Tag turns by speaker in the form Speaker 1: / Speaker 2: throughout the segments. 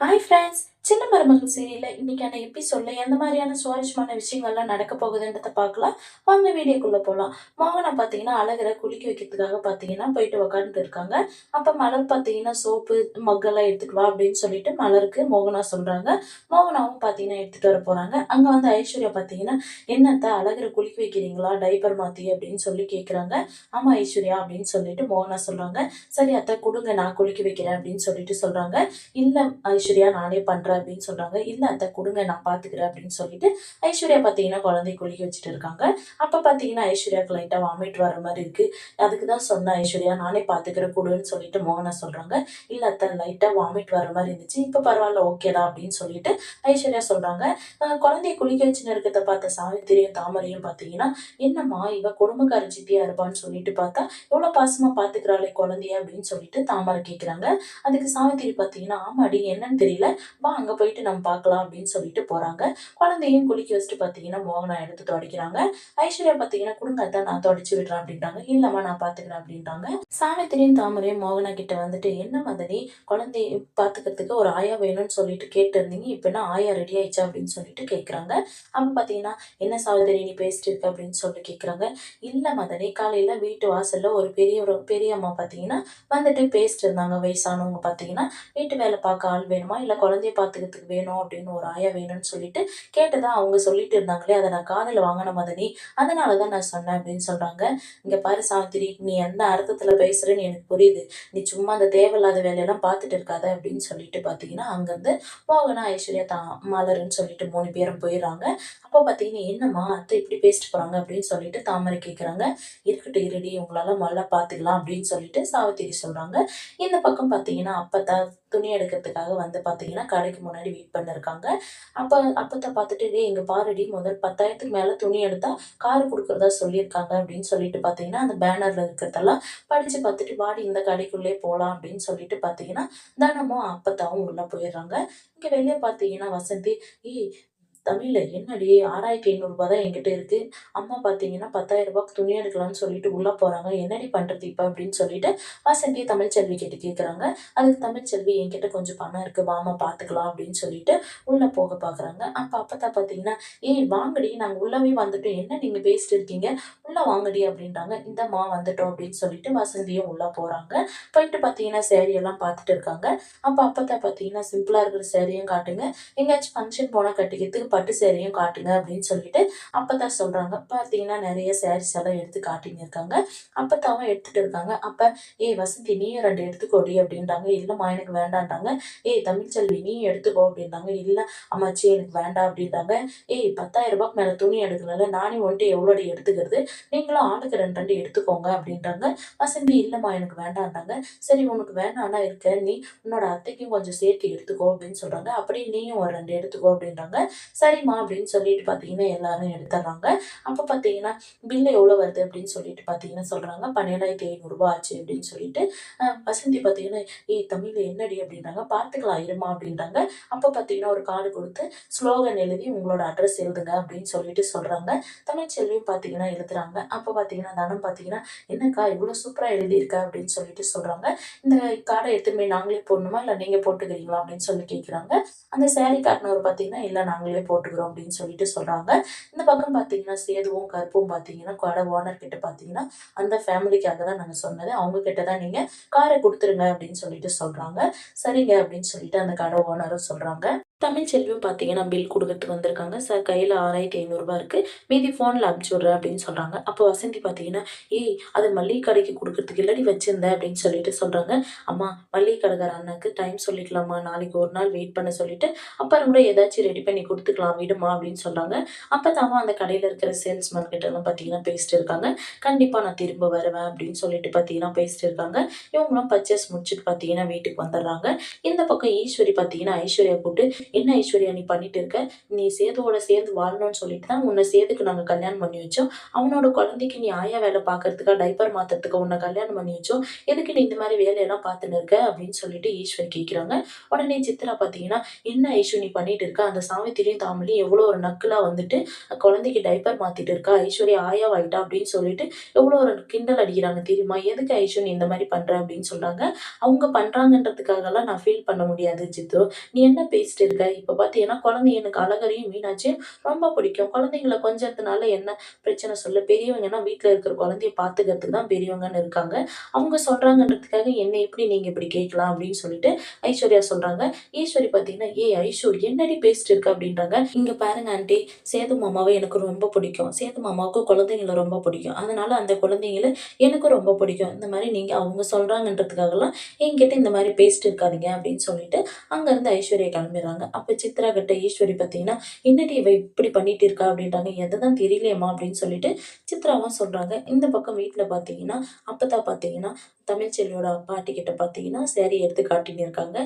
Speaker 1: Hi friends. சின்ன மருமகள் சீரியல்ல இன்னைக்கான எபிசோட்ல எந்த மாதிரியான சுவாரஸ்யமான விஷயங்கள்லாம் நடக்க போகுதுன்றத பார்க்கலாம். வாங்க வீடியோக்குள்ள போலாம். மோகனா பார்த்தீங்கன்னா அழகரை குளிக்க வைக்கிறதுக்காக பார்த்தீங்கன்னா போயிட்டு உக்காந்துட்டு இருக்காங்க. அப்ப மலர் பார்த்தீங்கன்னா சோப்பு மக்கெல்லாம் எடுத்துட்டு வா அப்படின்னு சொல்லிட்டு மலருக்கு மோகனா சொல்றாங்க. மோகனாவும் பார்த்தீங்கன்னா எடுத்துட்டு வர போறாங்க. அங்க வந்து ஐஸ்வர்யா பார்த்தீங்கன்னா என்னத்த அழகரை குளிக்க வைக்கிறீங்களா டைப்பர் மாத்தி அப்படின்னு சொல்லி கேட்குறாங்க. ஆமா ஐஸ்வர்யா அப்படின்னு சொல்லிட்டு மோகனா சொல்றாங்க. சரி அத்தை கொடுங்க நான் குளிக்க வைக்கிறேன் அப்படின்னு சொல்லிட்டு சொல்றாங்க. இல்ல ஐஸ்வர்யா நானே பண்றேன் அப்படின்னு சொல்றாங்க. இல்ல அத்தை குடுங்க நான் பார்த்துக்கிறேன் அப்படின்னு சொல்லிட்டு ஐஸ்வர்யா பார்த்தீங்கன்னா குழந்தைய குளிக்க வச்சுட்டு இருக்காங்க. அப்ப பார்த்தீங்கன்னா ஐஸ்வர்யாவுக்கு லைட்டா வாமிட் வர மாரி இருக்கு. அதுக்கு தான் சொன்னேன் ஐஸ்வர்யா நானே பார்த்துக்கிறேன் குடுன்னு சொல்லிட்டு மோகனா சொல்றாங்க. இல்ல அத்தை லைட்டா வாமிட் வர மாரி இருந்துச்சு. இப்ப பரவால்ல ஓகேடா அப்படின்னு சொல்லிட்டு ஐஸ்வர்யா சொல்றாங்க. குழந்தைய குளிக்க வச்சுன்னு இருக்கிறத பார்த்த சாவித்திரியும் தாமரையும் பார்த்தீங்கன்னா, என்னம்மா இவ கொடுமைக்கார சித்தியா இருப்பான்னு சொல்லிட்டு பார்த்தா, எவ்வளோ பாசமா பார்த்துக்கிறாளே குழந்தைய அப்படின்னு சொல்லிட்டு தாமரை கேட்குறாங்க. அதுக்கு சாவித்திரி பார்த்தீங்கன்னா, "ஆமாடி என்னன்னு தெரியல. வா அங்க போயிட்டு நம்ம பார்க்கலாம்" அப்படின்னு சொல்லிட்டு போறாங்க. குழந்தையும் குளிக்க வச்சுட்டு பார்த்தீங்கன்னா, மோகனா எடுத்து துடைக்கிறாங்க. ஐஸ்வர்யா பார்த்தீங்கன்னா, "குடுங்க அத்தை நான் துடைச்சு விடுறேன்" அப்படின்றாங்க. "இல்லம்மா நான் பார்த்துக்கிறேன்" அப்படின்றாங்க. சாவித்திரியும் தாமரையும் மோகனா கிட்ட வந்துட்டு, "என்ன மதனி குழந்தைய பார்த்துக்கிறதுக்கு ஒரு ஆயா வேணும்னு சொல்லிட்டு கேட்டிருந்தீங்க. இப்ப என்ன ஆயா ரெடி ஆயிடுச்சா?" அப்படின்னு சொல்லிட்டு கேட்குறாங்க. அப்ப பார்த்தீங்கன்னா, "என்ன சாவித்திரி நீ பேசிட்டு இருக்க?" அப்படின்னு சொல்லி கேட்குறாங்க. "இல்ல மதனி காலையில வீட்டு வாசல்ல ஒரு பெரியம்மா பார்த்தீங்கன்னா வந்துட்டு பேசிட்டு இருந்தாங்க. வயசானவங்க பார்த்தீங்கன்னா, வீட்டு வேலை பார்க்க ஆள் வேணுமா? இல்ல குழந்தைய பார்த்துக்கிறதுக்கு வேணும் அப்படின்னு ஒரு ஆயா வேணும்னு சொல்லிட்டு கேட்டதா அவங்க சொல்லிட்டு இருந்தாங்களே, அத நான் காதுல வாங்கினேன் மதனி. அதனால தான் நான் சொன்னேன் அப்படின்னு சொல்றாங்க. இங்க பாரு சாவித்திரி, நீ எந்த அர்த்தத்துல பேசுறன்னு எனக்கு புரியுது. நீ சும்மா அந்த தேவையில்லாத வேலையெல்லாம் பார்த்துட்டு இருக்காத அப்படின்னு சொல்லிட்டு பார்த்தீங்கன்னா, அங்கருந்து மோகனா, ஐஸ்வர்யா, மலருன்னு சொல்லிட்டு 3 பேரும் போயிடுறாங்க. அப்போ பார்த்தீங்கன்னா, என்னம்மா அத்தை இப்படி பேசிட்டு போறாங்க அப்படின்னு சொல்லிட்டு தாமரை கேட்குறாங்க. இருக்கட்டும் இருடி உங்களெல்லாம் முதல்ல பார்த்துக்கலாம் அப்படின்னு சொல்லிட்டு சாவித்திரி சொல்றாங்க. இந்த பக்கம் பார்த்தீங்கன்னா, அப்பத்தா துணி எடுக்கிறதுக்காக வந்து பார்த்தீங்கன்னா, கடைக்கு முன்னாடி வெயிட் பண்ணிருக்காங்க. அப்ப அப்பத்தா பார்த்துட்டு, "டேய் இங்க பாருடி முதல் 10,000க்கு மேல துணி எடுத்தா கார் குடுக்குறதா சொல்லியிருக்காங்க" அப்படின்னு சொல்லிட்டு பார்த்தீங்கன்னா, அந்த பேனர்ல இருக்கிறதெல்லாம் படிச்சு பார்த்துட்டு, "வாடி இந்த கடைக்குள்ளயே போலாம்" அப்படின்னு சொல்லிட்டு பார்த்தீங்கன்னா, தனமும் அப்பத்தாவும் உள்ள போயிடுறாங்க. இங்க வெளிய பார்த்தீங்கன்னா, வசந்தி, "ஏய் தமிழ் என்னடி ரூ. 6,500 தான் என்கிட்ட இருக்கு. அம்மா பார்த்தீங்கன்னா ரூ. 10,000க்கு துணி எடுக்கலான்னு சொல்லிட்டு உள்ள போறாங்க. என்னடி பண்றது இப்ப?" அப்படின்னு சொல்லிட்டு வசந்தி தமிழ்ச்செல்வி கிட்ட கேட்குறாங்க. அதுக்கு தமிழ்ச்செல்வி, "என்கிட்ட கொஞ்சம் பணம் இருக்கு. வாம்மா பார்த்துக்கலாம்" அப்படின்னு சொல்லிட்டு உள்ள போக பார்க்குறாங்க. அப்ப அப்பதான் பார்த்தீங்கன்னா, "ஏய் வாங்கடி நாங்க உள்ளவே வந்துட்டோம். என்ன நீங்க பேசிட்டு இருக்கீங்க? உள்ள வாங்கடி" அப்படின்றாங்க. "இந்தாம்மா வந்துட்டோம்" அப்படின்னு சொல்லிட்டு வசந்தியும் உள்ள போறாங்க. போயிட்டு பார்த்தீங்கன்னா, சாரி எல்லாம் பார்த்துட்டு இருக்காங்க. அப்ப அப்பதான் பார்த்தீங்கன்னா, "சிம்பிளா இருக்கிற சாரியும் காட்டுங்க. எங்கேயாச்சும் ஃபங்ஷன் போனா கட்டிக்கிறதுக்கு பட்டு சேலையும் காட்டுங்க" அப்படின்னு சொல்லிட்டு அப்பதான் சொல்றாங்க. பார்த்தீங்கன்னா நெறைய சாரீஸ் எல்லாம் எடுத்து காட்டின்னு இருக்காங்க. அப்பத்தாவும் எடுத்துட்டு இருக்காங்க. அப்ப, "ஏய் வசந்தி நீயும் 2 எடுத்துக்கோடி" அப்படின்றாங்க. "இல்லம்மா எனக்கு வேண்டான்றாங்க." "ஏய் தமிழ்ச்செல்வி நீயும் எடுத்துக்கோ" அப்படின்றாங்க. "இல்ல அம்மாச்சி எனக்கு வேண்டாம்" அப்படின்றாங்க. "ஏய் ரூ. 10,000க்கு மேல துணி எடுக்கலல்ல, நானே உன்ட்ட எவ்வளோடி எடுத்துக்கிறது? நீங்களும் ஆளுக்கு 2, 2 எடுத்துக்கோங்க" அப்படின்றாங்க. வசந்தி, "இல்லம்மா எனக்கு வேண்டான்றாங்க." "சரி உனக்கு வேணாம்னா இருக்க, நீ உன்னோட அத்தைக்கும் கொஞ்சம் சேர்த்து எடுத்துக்கோ" அப்படின்னு சொல்றாங்க. "அப்படியே நீயும் ஒரு 2 எடுத்துக்கோ" அப்படின்றாங்க. "சரிம்மா" அப்படின்னு சொல்லிட்டு பார்த்தீங்கன்னா, எல்லாரும் எடுத்துர்றாங்க. அப்ப பார்த்தீங்கன்னா, "பில் எவ்வளோ வருது?" அப்படின்னு சொல்லிட்டு பார்த்தீங்கன்னா சொல்றாங்க. "ரூ. 12,500 ஆச்சு" அப்படின்னு சொல்லிட்டு, வசந்தி பார்த்தீங்கன்னா, "ஏய் தமிழ் என்னடி?" அப்படின்றாங்க. "பார்த்துக்கலாம் இரும்மா" அப்படின்றாங்க. அப்ப பார்த்தீங்கன்னா, ஒரு கார்டு குடுத்து ஸ்லோகன் எழுதி, "உங்களோட அட்ரஸ் எழுதுங்க" அப்படின்னு சொல்லிட்டு சொல்றாங்க. தமிழ்ச்செல்வியும் பார்த்தீங்கன்னா எழுதுறாங்க. அப்ப பார்த்தீங்கன்னா, தனம் பார்த்தீங்கன்னா, "என்னக்கா இவ்வளோ சூப்பரா எழுதியிருக்க?" அப்படின்னு சொல்லிட்டு சொல்றாங்க. "இந்த கார்ட எடுத்துன்னு போய் நாங்களே போடணுமா? இல்ல நீங்க போட்டுக்கிறீங்களா?" அப்படின்னு சொல்லி கேட்குறாங்க. அந்த சாரி காட்டுனவர் பார்த்தீங்கன்னா, "இல்ல நாங்களே போட்டுக்கிறோம்" அப்படின்னு சொல்லிட்டு சொல்றாங்க. இந்த பக்கம் பார்த்தீங்கன்னா, சேதுவும், கருப்பும் பார்த்தீங்கன்னா, கடை ஓனர் கிட்ட பார்த்தீங்கன்னா, "அந்த ஃபேமிலிக்காக தான் நாங்க சொன்னது. அவங்க கிட்ட தான் நீங்க கார குடுத்துருங்க" அப்படின்னு சொல்லிட்டு சொல்றாங்க. "சரிங்க" அப்படின்னு சொல்லிட்டு அந்த கடை ஓனரும் சொல்றாங்க. தமிழ்ச்செல்வியும் பார்த்தீங்கன்னா, பில் குடுக்கறதுக்கு வந்திருக்காங்க. "சார் கையில ரூ. 6,500 இருக்கு. மீதி ஃபோன்ல அனுப்பிச்சு விடுறேன்" அப்படின்னு சொல்றாங்க. அப்போ வசந்தி பார்த்தீங்கன்னா, "ஏய் அது மளிகை கடைக்கு குடுக்கறதுக்கு இல்லடி வச்சிருந்தேன்" அப்படின்னு சொல்லிட்டு சொல்றாங்க. "அம்மா மளிகை கடைக்கார அண்ணாக்கு டைம் சொல்லிக்கலாமா? நாளைக்கு ஒரு நாள் வெயிட் பண்ண சொல்லிட்டு, அப்புறம் கூட ஏதாச்சும் ரெடி பண்ணி குடுத்துக்கலாம் விடுமா" அப்படின்னு சொல்றாங்க. அப்பதாம்மா அந்த கடையில இருக்கிற சேல்ஸ்மேன் கிட்டலாம் பார்த்தீங்கன்னா பேசிட்டு இருக்காங்க. "கண்டிப்பா நான் திரும்ப வருவேன்" அப்படின்னு சொல்லிட்டு பார்த்தீங்கன்னா பேசிட்டு இருக்காங்க. இவங்களும் பர்ச்சேஸ் முடிச்சுட்டு பார்த்தீங்கன்னா வீட்டுக்கு வந்துடுறாங்க. இந்த பக்கம் ஈஸ்வரி பார்த்தீங்கன்னா ஐஸ்வர்யா கூப்பிட்டு, என்ன ஐஸ்வர்யா நீ பண்ணிட்டு இருக்க? நீ சேதுவோட சேர்ந்து வாழணும்னு சொல்லிட்டு தான் உன்னை சேதுக்கு நாங்க கல்யாணம் பண்ணி வச்சோம். அவனோட குழந்தைக்கு நீ ஆயா வேலை பார்க்கறதுக்கா, டைப்பர் மாத்துறதுக்கா உன்னை கல்யாணம் பண்ணி வச்சோம். எதுக்கு நீ இந்த மாதிரி வேலையெல்லாம் பார்த்துன்னு இருக்க?" அப்படின்னு சொல்லிட்டு ஈஸ்வரி கேட்குறாங்க. உடனே சித்ரா பார்த்தீங்கன்னா, "என்ன ஐஷு நீ பண்ணிட்டு இருக்க? அந்த சாவித்திரியும் தாமரையும் எவ்வளோ ஒரு நக்கலா வந்துட்டு குழந்தைக்கு டைப்பர் மாத்திட்டு இருக்கா. ஐஸ்வர்யா ஆயாவாயிட்டா" அப்படின்னு சொல்லிட்டு எவ்வளோ ஒரு கிண்டல் அடிக்கிறாங்க தெரியுமா? "எதுக்கு ஐஷு நீ இந்த மாதிரி பண்ற?" அப்படின்னு சொல்றாங்க. அவங்க பண்றாங்கன்றதுக்காகலாம் நான் ஃபீல் பண்ண முடியாது சித்து. நீ என்ன பேசிட்டு இருக்க? இப்ப பார்த்தீங்கன்னா, குழந்தை எனக்கு அழகரையும், மீனாட்சியும் ரொம்ப பிடிக்கும். குழந்தைங்கள கொஞ்சறதுனால என்ன பிரச்சனை சொல்லு? பெரியவங்கன்னா வீட்ல இருக்கிற குழந்தைய பார்த்துக்கிறதுக்கு தான் பெரியவங்கன்னு இருக்காங்க. அவங்க சொல்றாங்கன்றதுக்காக என்ன எப்படி நீங்க இப்படி கேட்கலாம்? அப்படின்னு சொல்லிட்டு ஐஸ்வர்யா சொல்றாங்க. ஈஸ்வரி பார்த்தீங்கன்னா, "ஏய் ஐஷு என்னடி பேசிட்டு இருக்க?" அப்படின்றாங்க. "இங்க பாருங்க ஆன்டி, சேது மாமாவ எனக்கு ரொம்ப பிடிக்கும். சேது மாமாவுக்கு குழந்தைங்கள ரொம்ப பிடிக்கும். அதனால அந்த குழந்தைங்கள எனக்கும் ரொம்ப பிடிக்கும். இந்த மாரி நீங்க அவங்க சொல்றாங்கன்றதுக்காகலாம் என்கிட்ட இந்த மாரி பேசிட்டு இருக்காதீங்க" அப்படின்னு சொல்லிட்டு அங்கருந்து ஐஸ்வர்யா கிளம்பிடுறாங்க. அப்ப சித்ரா கிட்ட ஈஸ்வரி பார்த்தீங்கன்னா, "என்னடி இவ இப்படி பண்ணிட்டு இருக்கா?" அப்படின்றாங்க. "எதுதான் தெரியலையேம்மா" அப்படின்னு சொல்லிட்டு சித்ராவும் சொல்றாங்க. இந்த பக்கம் வீட்ல பார்த்தீங்கன்னா, அப்பத்தா பார்த்தீங்கன்னா, தமிழ்ச்செல்வியோட பாட்டிகிட்ட பார்த்தீங்கன்னா, சாரி எடுத்து காட்டின்னு இருக்காங்க.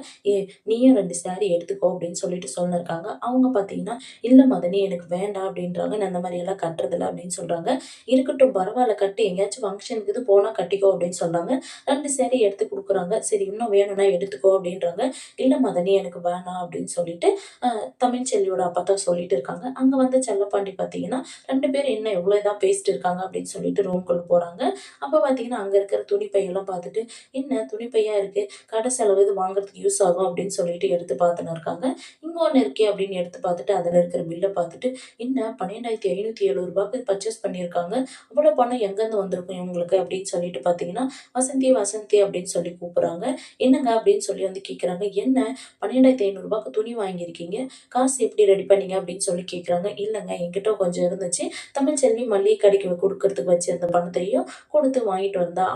Speaker 1: நீயும் 2 சாரி எடுத்துக்கோ" அப்படின்னு சொல்லிட்டு சொல்லிருக்காங்க. அவங்க பார்த்தீங்கன்னா, "இல்ல மதனி எனக்கு வேண்டாம்" அப்படின்றாங்க. "நான் இந்த மாரியெல்லாம் கட்டுறதில்ல" அப்படின்னு சொல்றாங்க. "இருக்கட்டும் பரவால்ல கட்டு, எங்கேயாச்சும் ஃபங்ஷனுக்கு இது போனா கட்டிக்கோ" அப்படின்னு சொல்றாங்க. 2 சாரி எடுத்து குடுக்குறாங்க. "சரி இன்னும் வேணும்னா எடுத்துக்கோ" அப்படின்றாங்க. "இல்ல மதனி எனக்கு வேணாம்" அப்படின்னு சொல்லிட்டு அ தமிழ்ச்செல்வியோட அப்பத்தா சொல்லிட்டு இருக்காங்க. அங்க வந்து செல்லப்பாண்டி பார்த்தீங்கன்னா, 2 பேரும் என்ன இவ்ளோ இதா பேசிட்டு இருக்காங்க அப்படின்னு சொல்லிட்டு ரூம்குள்ள போறாங்க. அப்ப பார்த்தீங்கன்னா, அங்க இருக்கிற துணி பையெல்லாம் பார்த்துட்டு, "என்ன துணி பையா இருக்கு? கடை செலவு இது வாங்குறதுக்கு யூஸ் ஆகும்" அப்படின்னு சொல்லிட்டு எடுத்து பார்த்துன்னு இருக்காங்க. இங்க ஒண்ணு இருக்கே அப்படின்னு எடுத்து பார்த்துட்டு, அதுல இருக்கிற பில்ல பார்த்துட்டு, "என்ன ரூ. 12,570 பர்ச்சேஸ் பண்ணியிருக்காங்க. அவ்வளோ பணம் எங்கேருந்து வந்திருக்கும் இவங்களுக்கு?" அப்படின்னு சொல்லிட்டு பார்த்தீங்கன்னா, "வசந்தி, வசந்தி" அப்படின்னு சொல்லி கூப்பிடுறாங்க. "என்னங்க?" அப்படின்னு சொல்லி வந்து கேட்குறாங்க. "என்ன ரூ. 12,500க்கு துணி வாங்கியிருக்கீங்க. காசு எப்படி ரெடி பண்ணீங்க?" அப்படின்னு சொல்லி கேட்குறாங்க. "இல்லங்க என்கிட்ட கொஞ்சம் இருந்துச்சு. தமிழ்ச்செல்வி மல்லிகை கடைக்கு குடுக்கறதுக்கு வச்சிருந்த பணத்தையும் குடுத்து வாங்கிட்டு வந்தா.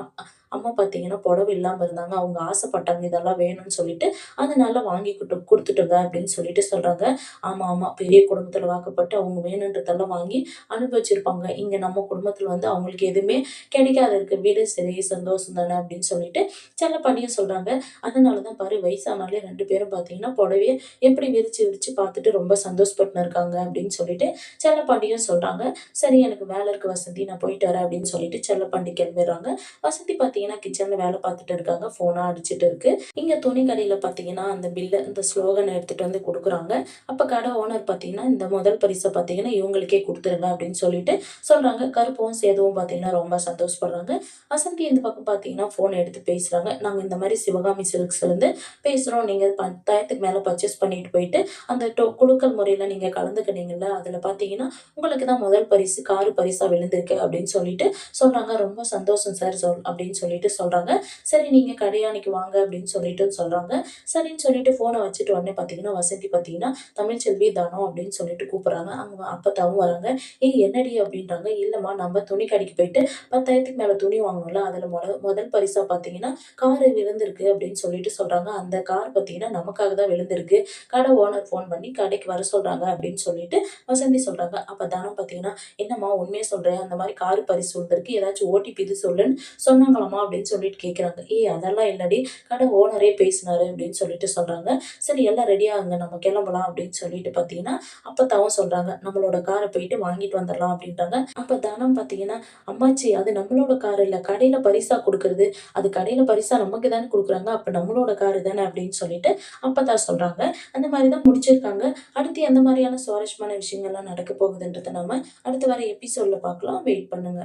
Speaker 1: அம்மா பார்த்தீங்கன்னா, புடவை இல்லாம இருந்தாங்க. அவங்க ஆசைப்பட்டாங்க இதெல்லாம் வேணும்னு சொல்லிட்டு, அதனால வாங்கி குடுத்துட்டோங்க" அப்படின்னு சொல்லிட்டு சொல்றாங்க. "ஆமா, ஆமா. பெரிய குடும்பத்தில வாக்கப்பட்டு அவங்க வேணுன்றதெல்லாம் வாங்கி அனுபவிச்சிருப்பாங்க. இங்க நம்ம குடும்பத்தில வந்து அவங்களுக்கு எதுவுமே கிடைக்காது இருக்கு. விடு சரி சந்தோஷம் தானே" அப்படின்னு சொல்லிட்டு செல்லப்பாண்டியும் சொல்றாங்க. "அதனால தான் பாரு வயசானாலே 2 பேரும் பார்த்தீங்கன்னா, புடவைய எப்படி விரிச்சு விரிச்சு பார்த்துட்டு ரொம்ப சந்தோஷப்பட்டுன்னு இருக்காங்க" அப்படின்னு சொல்லிட்டு செல்லப்பாண்டியும் சொல்றாங்க. "சரி எனக்கு வேலை இருக்கு வசந்தி, நான் போயிட்டு வரேன்" அப்படின்னு சொல்லிட்டு செல்லப்பாண்டி கிளம்பிடுறாங்க. வசந்தி பார்த்தீங்கன்னா, கிச்சன்ல வேலை பார்த்துட்டு இருக்காங்க. ஃபோனா அடிச்சுட்டு இருக்கு. இங்க துணி கடையில பார்த்தீங்கன்னா, அந்த பில்ல இந்த ஸ்லோகன் எடுத்துட்டு வந்து குடுக்குறாங்க. அப்ப கடை ஓனர் பார்த்தீங்கன்னா, "இந்த முதல் பரிச பார்த்தீங்கன்னா, இவங்களுக்கே குடுத்துருங்க" அப்படின்னு சொல்லிட்டு சொல்றாங்க. கருப்பும், சேதுவும் பார்த்தீங்கன்னா, ரொம்ப சந்தோஷப்படுறாங்க. வசந்தி இந்த பக்கம் பார்த்தீங்கன்னா, ஃபோன் எடுத்து பேசுறாங்க. "நாங்க இந்த மாரி சிவகாமி சில்க்ஸ்லேருந்து பேசுறோம். நீங்க 10,000க்கு மேல பர்ச்சேஸ் பண்ணிட்டு போயிட்டு, அந்த குலுக்கல் முறையில நீங்க கலந்துக்கினீங்கல்ல, அதுல பார்த்தீங்கன்னா, உங்களுக்கு தான் முதல் பரிசு காரு பரிசா விழுந்திருக்கு" அப்படின்னு சொல்லிட்டு சொல்றாங்க. "ரொம்ப சந்தோஷம் சார்" அப்படின்னு சொல்லிட்டு சொல்றாங்க. "சரி நீங்க கடையாணிக்கு வாங்க" அப்படின்னு சொல்லிட்டு சொல்றாங்க. சரின்னு சொல்லிட்டு ஃபோன வச்சுட்டு உடனே பார்த்தீங்கன்னா, வசந்தி பார்த்தீங்கன்னா, "தமிழ்ச்செல்வி, தனம்" அப்படின்னு சொல்லிட்டு கூப்பிடுறாங்க. அங்க அப்பத்தாவும் வராங்க. "ஏய் என்னடி?" அப்படின்றாங்க. "இல்லம்மா நம்ம துணி கடைக்கு போயிட்டு 10,000க்கு மேல துணி வாங்கணும்ல, அதுல முதல் பரிசா பார்த்தீங்கன்னா, காரு விழுந்திருக்கு" அப்படின்னு சொல்லிட்டு சொல்றாங்க. "அந்த கார் பார்த்தீங்கன்னா, நமக்காக தான் விழுந்திருக்கு. கடை ஓனர் ஃபோன் பண்ணி கடைக்கு வர சொல்றாங்க" அப்படின்னு சொல்லிட்டு வசந்தி சொல்றாங்க. அப்ப தனம் பார்த்தீங்கன்னா, "என்னம்மா உண்மைய சொல்றியா? அந்த மாரி கார் பரிசு விழுந்திருக்கு. ஏதாச்சும் ஓடிபி இது சொல்லுன்னு சொன்னாங்களாம்மா?" அப்படின்னு சொல்லிட்டு கேட்குறாங்க. "ஏய் அதெல்லாம் இல்லடி. கடை ஓனரே பேசினாரு" அப்படின்னு சொல்லிட்டு சொல்றாங்க. "சரி எல்லாம் ரெடியா இருங்க. நம்ம கிளம்பலாம்" அப்படின்னு சொல்லிட்டு பார்த்தீங்கன்னா, அப்பத்தாவும் சொல்றாங்க. "நம்மளோட கார போயிட்டு வாங்கிட்டு வந்துரலாம்" அப்படின்றாங்க. அப்ப தனம் பார்த்தீங்கன்னா, "அம்மாச்சி அது நம்மளோட கார் இல்ல. கடையில பரிசா குடுக்குறது. அது கடையில பரிசா நமக்கு தானே குடுக்குறாங்க. அப்ப நம்மளோட காரு தானே" அப்படின்னு சொல்லிட்டு அப்பத்தா சொல்றாங்க. அந்த மாரி தான் முடிச்சிருக்காங்க. அடுத்து எந்த மாரியான சுவாரஸ்யமான விஷயங்கள்லாம் நடக்க போகுதுன்றத நாம அடுத்து வர எபிசோட்ல பார்க்கலாம். வெயிட் பண்ணுங்க.